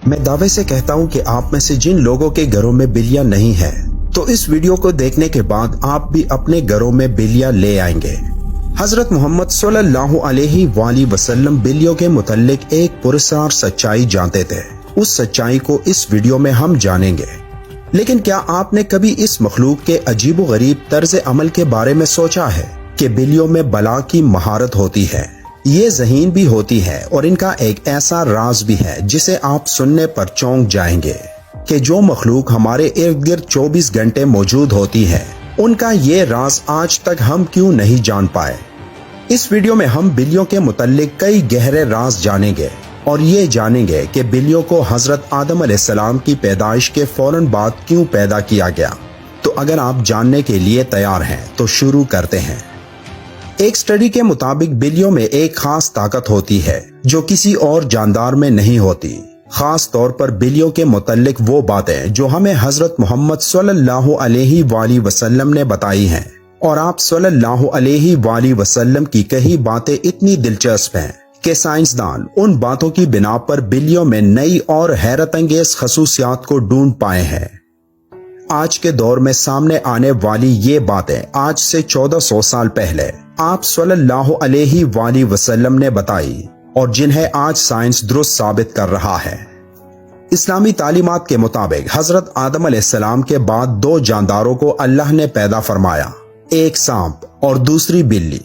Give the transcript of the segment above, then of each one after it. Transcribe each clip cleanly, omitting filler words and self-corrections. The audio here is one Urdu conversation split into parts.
میں دعوے سے کہتا ہوں کہ آپ میں سے جن لوگوں کے گھروں میں بلیاں نہیں ہیں تو اس ویڈیو کو دیکھنے کے بعد آپ بھی اپنے گھروں میں بلیاں لے آئیں گے۔ حضرت محمد صلی اللہ علیہ وآلہ وسلم بلیوں کے متعلق ایک پراسرار سچائی جانتے تھے۔ اس سچائی کو اس ویڈیو میں ہم جانیں گے۔ لیکن کیا آپ نے کبھی اس مخلوق کے عجیب و غریب طرز عمل کے بارے میں سوچا ہے کہ بلیوں میں بلا کی مہارت ہوتی ہے، یہ ذہین بھی ہوتی ہے اور ان کا ایک ایسا راز بھی ہے جسے آپ سننے پر چونک جائیں گے کہ جو مخلوق ہمارے ارد گرد 24 گھنٹے موجود ہوتی ہے، ان کا یہ راز آج تک ہم کیوں نہیں جان پائے۔ اس ویڈیو میں ہم بلیوں کے متعلق کئی گہرے راز جانیں گے اور یہ جانیں گے کہ بلیوں کو حضرت آدم علیہ السلام کی پیدائش کے فوراً بعد کیوں پیدا کیا گیا۔ تو اگر آپ جاننے کے لیے تیار ہیں تو شروع کرتے ہیں۔ ایک سٹڈی کے مطابق بلیوں میں ایک خاص طاقت ہوتی ہے جو کسی اور جاندار میں نہیں ہوتی، خاص طور پر بلیوں کے متعلق وہ باتیں جو ہمیں حضرت محمد صلی اللہ علیہ وآلہ وسلم نے بتائی ہیں، اور آپ صلی اللہ علیہ وآلہ وسلم کی کئی باتیں اتنی دلچسپ ہیں کہ سائنسدان ان باتوں کی بنا پر بلیوں میں نئی اور حیرت انگیز خصوصیات کو ڈھونڈ پائے ہیں۔ آج کے دور میں سامنے آنے والی یہ باتیں آج سے 1400 سال پہلے آپ صلی اللہ علیہ وآلہ وسلم نے بتائی اور جنہیں آج سائنس درست ثابت کر رہا ہے۔ اسلامی تعلیمات کے مطابق حضرت آدم علیہ السلام کے بعد دو جانداروں کو اللہ نے پیدا فرمایا، ایک سانپ اور دوسری بلی۔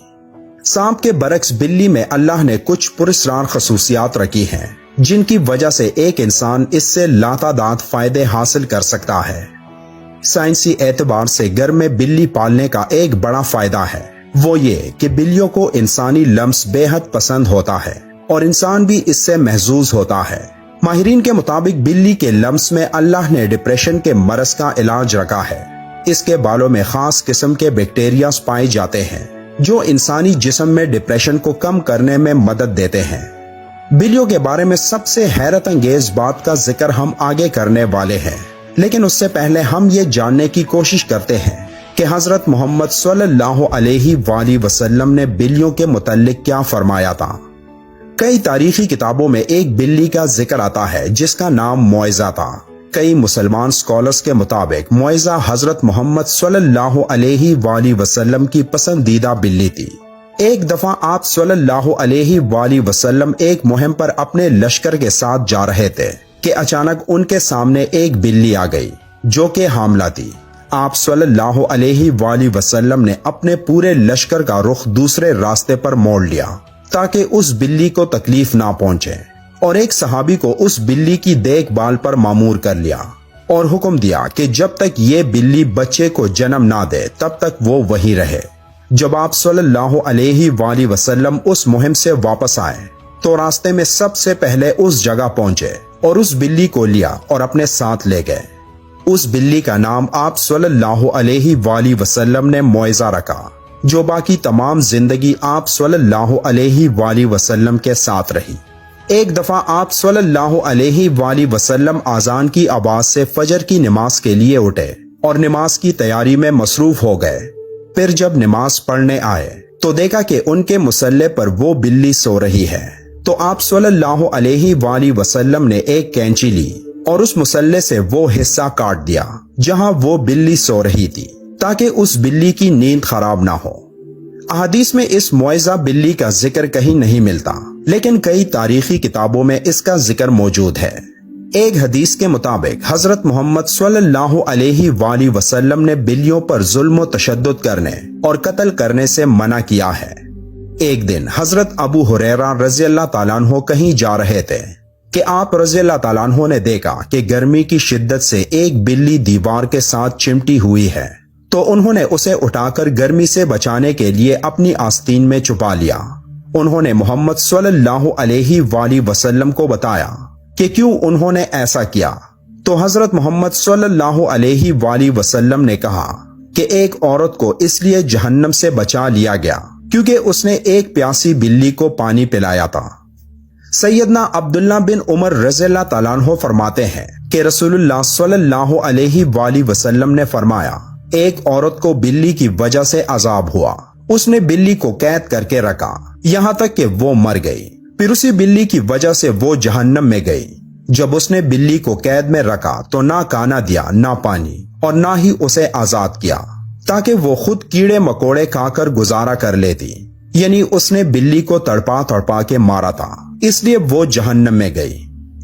سانپ کے برعکس بلی میں اللہ نے کچھ پراسرار خصوصیات رکھی ہیں جن کی وجہ سے ایک انسان اس سے لاتعداد فائدے حاصل کر سکتا ہے۔ سائنسی اعتبار سے گھر میں بلی پالنے کا ایک بڑا فائدہ ہے، وہ یہ کہ بلیوں کو انسانی لمس بے حد پسند ہوتا ہے اور انسان بھی اس سے محظوظ ہوتا ہے۔ ماہرین کے مطابق بلی کے لمس میں اللہ نے ڈپریشن کے مرض کا علاج رکھا ہے۔ اس کے بالوں میں خاص قسم کے بیکٹیریاز پائے جاتے ہیں جو انسانی جسم میں ڈپریشن کو کم کرنے میں مدد دیتے ہیں۔ بلیوں کے بارے میں سب سے حیرت انگیز بات کا ذکر ہم آگے کرنے والے ہیں، لیکن اس سے پہلے ہم یہ جاننے کی کوشش کرتے ہیں کہ حضرت محمد صلی اللہ علیہ وآلہ وسلم نے بلیوں کے متعلق کیا فرمایا تھا۔ کئی تاریخی کتابوں میں ایک بلی کا ذکر آتا ہے جس کا نام معزہ تھا۔ کئی مسلمان سکالرز کے مطابق معزہ حضرت محمد صلی اللہ علیہ وآلہ وسلم کی پسندیدہ بلی تھی۔ ایک دفعہ آپ صلی اللہ علیہ وآلہ وسلم ایک مہم پر اپنے لشکر کے ساتھ جا رہے تھے کہ اچانک ان کے سامنے ایک بلی آ گئی جو کہ حاملہ تھی۔ آپ صلی اللہ علیہ وآلہ وسلم نے اپنے پورے لشکر کا رخ دوسرے راستے پر موڑ لیا تاکہ اس بلی کو تکلیف نہ پہنچے، اور ایک صحابی کو اس بلی کی دیکھ بھال پر مامور کر لیا اور حکم دیا کہ جب تک یہ بلی بچے کو جنم نہ دے تب تک وہ وہی رہے۔ جب آپ صلی اللہ علیہ وآلہ وسلم اس مہم سے واپس آئے تو راستے میں سب سے پہلے اس جگہ پہنچے اور اس بلی کو لیا اور اپنے ساتھ لے گئے۔ اس بلی کا نام آپ صلی اللہ علیہ وآلہ وسلم نے معزہ رکھا، جو باقی تمام زندگی آپ صلی اللہ علیہ وآلہ وسلم کے ساتھ رہی۔ ایک دفعہ آپ صلی اللہ علیہ وآلہ وسلم اذان کی آواز سے فجر کی نماز کے لیے اٹھے اور نماز کی تیاری میں مصروف ہو گئے۔ پھر جب نماز پڑھنے آئے تو دیکھا کہ ان کے مصلے پر وہ بلی سو رہی ہے، تو آپ صلی اللہ علیہ وآلہ وسلم نے ایک کینچی لی اور اس مصلے سے وہ حصہ کاٹ دیا جہاں وہ بلی سو رہی تھی تاکہ اس بلی کی نیند خراب نہ ہو۔ احادیث میں اس معزہ بلی کا ذکر کہیں نہیں ملتا، لیکن کئی تاریخی کتابوں میں اس کا ذکر موجود ہے۔ ایک حدیث کے مطابق حضرت محمد صلی اللہ علیہ وآلہ وسلم نے بلیوں پر ظلم و تشدد کرنے اور قتل کرنے سے منع کیا ہے۔ ایک دن حضرت ابو ہریرہ رضی اللہ تعالیٰ عنہ کہیں جا رہے تھے کہ آپ رضی اللہ تعالیٰ عنہ نے دیکھا کہ گرمی کی شدت سے ایک بلی دیوار کے ساتھ چمٹی ہوئی ہے، تو انہوں نے اسے اٹھا کر گرمی سے بچانے کے لیے اپنی آستین میں چھپا لیا۔ انہوں نے محمد صلی اللہ علیہ وآلہ وسلم کو بتایا کہ کیوں انہوں نے ایسا کیا، تو حضرت محمد صلی اللہ علیہ وآلہ وسلم نے کہا کہ ایک عورت کو اس لیے جہنم سے بچا لیا گیا کیونکہ اس نے ایک پیاسی بلی کو پانی پلایا تھا۔ سیدنا عبداللہ بن عمر رضی اللہ تعالیٰ عنہ فرماتے ہیں کہ رسول اللہ صلی اللہ علیہ وآلہ وسلم نے فرمایا، ایک عورت کو بلی کی وجہ سے عذاب ہوا، اس نے بلی کو قید کر کے رکھا یہاں تک کہ وہ مر گئی، پھر اسی بلی کی وجہ سے وہ جہنم میں گئی۔ جب اس نے بلی کو قید میں رکھا تو نہ کھانا دیا نہ پانی اور نہ ہی اسے آزاد کیا تاکہ وہ خود کیڑے مکوڑے کھا کر گزارا کر لیتی، یعنی اس نے بلی کو تڑپا تڑپا کے مارا تھا، اس لیے وہ جہنم میں گئی۔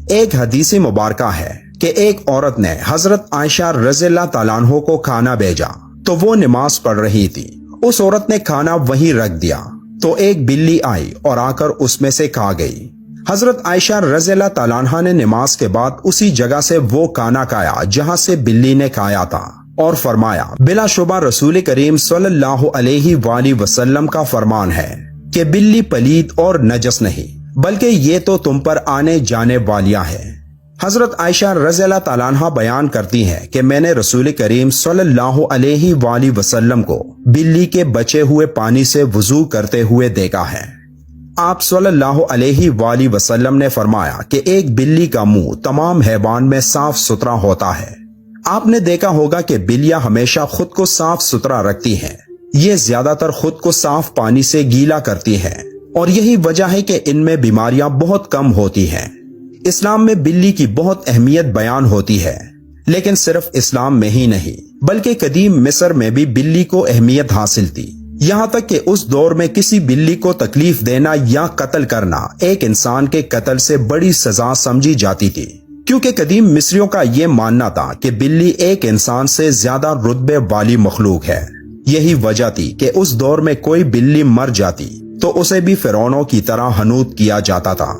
ایک حدیث مبارکہ ہے کہ ایک عورت نے حضرت عائشہ رضی اللہ تعالیٰ عنہ کو کھانا بھیجا تو وہ نماز پڑھ رہی تھی۔ اس عورت نے کھانا وہیں رکھ دیا تو ایک بلی آئی اور آ کر اس میں سے کھا گئی۔ حضرت عائشہ رضی اللہ تعالیٰ عنہ نے نماز کے بعد اسی جگہ سے وہ کھانا کھایا جہاں سے بلی نے کھایا تھا اور فرمایا، بلا شبہ رسول کریم صلی اللہ علیہ وآلہ وسلم کا فرمان ہے کہ بلی پلید اور نجس نہیں بلکہ یہ تو تم پر آنے جانے والیاں ہیں۔ حضرت عائشہ رضی اللہ تعالیٰ عنہ بیان کرتی ہیں کہ میں نے رسول کریم صلی اللہ علیہ وآلہ وسلم کو بلی کے بچے ہوئے پانی سے وضو کرتے ہوئے دیکھا ہے۔ آپ صلی اللہ علیہ وآلہ وسلم نے فرمایا کہ ایک بلی کا منہ تمام حیوان میں صاف ستھرا ہوتا ہے۔ آپ نے دیکھا ہوگا کہ بلیاں ہمیشہ خود کو صاف ستھرا رکھتی ہیں، یہ زیادہ تر خود کو صاف پانی سے گیلا کرتی ہیں اور یہی وجہ ہے کہ ان میں بیماریاں بہت کم ہوتی ہیں۔ اسلام میں بلی کی بہت اہمیت بیان ہوتی ہے، لیکن صرف اسلام میں ہی نہیں بلکہ قدیم مصر میں بھی بلی کو اہمیت حاصل تھی، یہاں تک کہ اس دور میں کسی بلی کو تکلیف دینا یا قتل کرنا ایک انسان کے قتل سے بڑی سزا سمجھی جاتی تھی، کیونکہ قدیم مصریوں کا یہ ماننا تھا کہ بلی ایک انسان سے زیادہ رتبے والی مخلوق ہے۔ یہی وجہ تھی کہ اس دور میں کوئی بلی مر جاتی تو اسے بھی فرعونوں کی طرح حنوط کیا جاتا تھا۔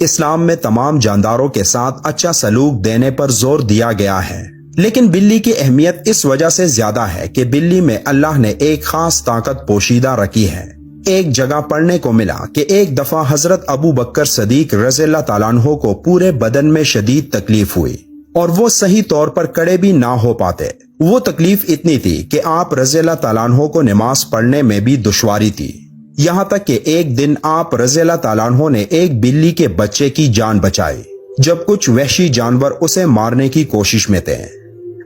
اسلام میں تمام جانداروں کے ساتھ اچھا سلوک دینے پر زور دیا گیا ہے، لیکن بلی کی اہمیت اس وجہ سے زیادہ ہے کہ بلی میں اللہ نے ایک خاص طاقت پوشیدہ رکھی ہے۔ ایک جگہ پڑھنے کو ملا کہ ایک دفعہ حضرت ابو بکر صدیق رضی اللہ تعالیٰ عنہ کو پورے بدن میں شدید تکلیف ہوئی اور وہ صحیح طور پر کھڑے بھی نہ ہو پاتے۔ وہ تکلیف اتنی تھی کہ آپ رضی اللہ تعالیٰ عنہ کو نماز پڑھنے میں بھی دشواری تھی، یہاں تک کہ ایک دن آپ رضی اللہ تعالیٰ عنہ نے ایک بلی کے بچے کی جان بچائی جب کچھ وحشی جانور اسے مارنے کی کوشش میں تھے۔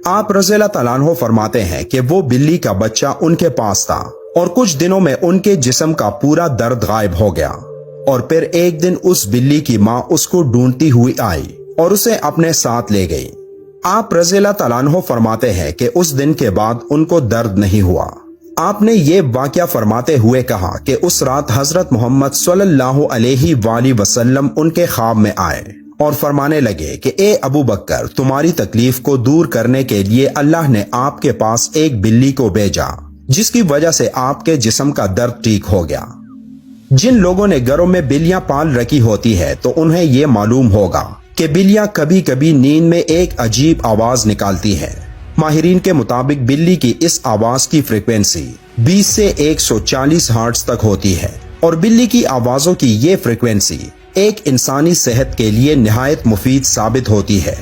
آپ رضی اللہ تعالیٰ عنہ فرماتے ہیں کہ وہ بلی کا بچہ ان کے پاس تھا اور کچھ دنوں میں ان کے جسم کا پورا درد غائب ہو گیا، اور پھر ایک دن اس بلی کی ماں اس کو ڈھونڈتی ہوئی آئی اور اسے اپنے ساتھ لے گئی۔ آپ رضی اللہ تعالیٰ عنہ فرماتے ہیں کہ اس دن کے بعد ان کو درد نہیں ہوا۔ آپ نے یہ واقعہ فرماتے ہوئے کہا کہ اس رات حضرت محمد صلی اللہ علیہ وآلہ وسلم ان کے خواب میں آئے اور فرمانے لگے کہ اے ابو بکر، تمہاری تکلیف کو دور کرنے کے لیے اللہ نے آپ کے پاس ایک بلی کو بھیجا جس کی وجہ سے آپ کے جسم کا درد ٹھیک ہو گیا۔ جن لوگوں نے گھروں میں بلیاں پال رکھی ہوتی ہے تو انہیں یہ معلوم ہوگا کہ بلیاں کبھی کبھی نیند میں ایک عجیب آواز نکالتی ہے۔ ماہرین کے مطابق بلی کی اس آواز کی فریکوینسی 20 سے 140 ہرٹز تک ہوتی ہے، اور بلی کی آوازوں کی یہ فریکوینسی ایک انسانی صحت کے لیے نہایت مفید ثابت ہوتی ہے۔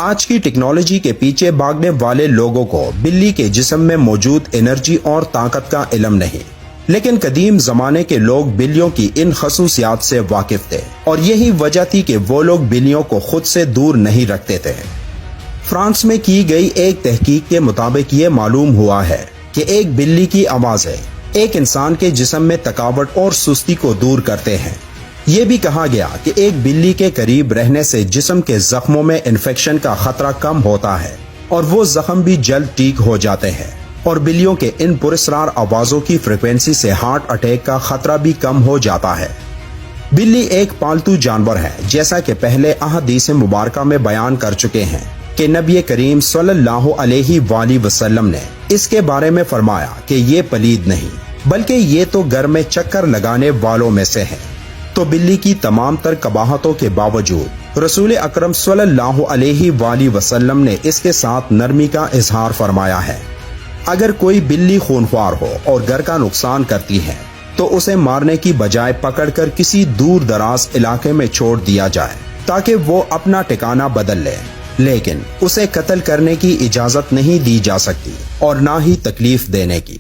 آج کی ٹیکنالوجی کے پیچھے بھاگنے والے لوگوں کو بلی کے جسم میں موجود انرجی اور طاقت کا علم نہیں، لیکن قدیم زمانے کے لوگ بلیوں کی ان خصوصیات سے واقف تھے، اور یہی وجہ تھی کہ وہ لوگ بلیوں کو خود سے دور نہیں رکھتے تھے۔ فرانس میں کی گئی ایک تحقیق کے مطابق یہ معلوم ہوا ہے کہ ایک بلی کی آوازیں ایک انسان کے جسم میں تھکاوٹ اور سستی کو دور کرتے ہیں۔ یہ بھی کہا گیا کہ ایک بلی کے قریب رہنے سے جسم کے زخموں میں انفیکشن کا خطرہ کم ہوتا ہے اور وہ زخم بھی جلد ٹھیک ہو جاتے ہیں، اور بلیوں کے ان پراسرار آوازوں کی فریکوینسی سے ہارٹ اٹیک کا خطرہ بھی کم ہو جاتا ہے۔ بلی ایک پالتو جانور ہے، جیسا کہ پہلے احادیث مبارکہ میں بیان کر چکے ہیں کہ نبی کریم صلی اللہ علیہ وآلہ وسلم نے اس کے بارے میں فرمایا کہ یہ پلید نہیں بلکہ یہ تو گھر میں چکر لگانے والوں میں سے ہے۔ تو بلی کی تمام تر قباحتوں کے باوجود رسول اکرم صلی اللہ علیہ وآلہ وسلم نے اس کے ساتھ نرمی کا اظہار فرمایا ہے۔ اگر کوئی بلی خونخوار ہو اور گھر کا نقصان کرتی ہے تو اسے مارنے کی بجائے پکڑ کر کسی دور دراز علاقے میں چھوڑ دیا جائے تاکہ وہ اپنا ٹھکانہ بدل لے، لیکن اسے قتل کرنے کی اجازت نہیں دی جا سکتی اور نہ ہی تکلیف دینے کی۔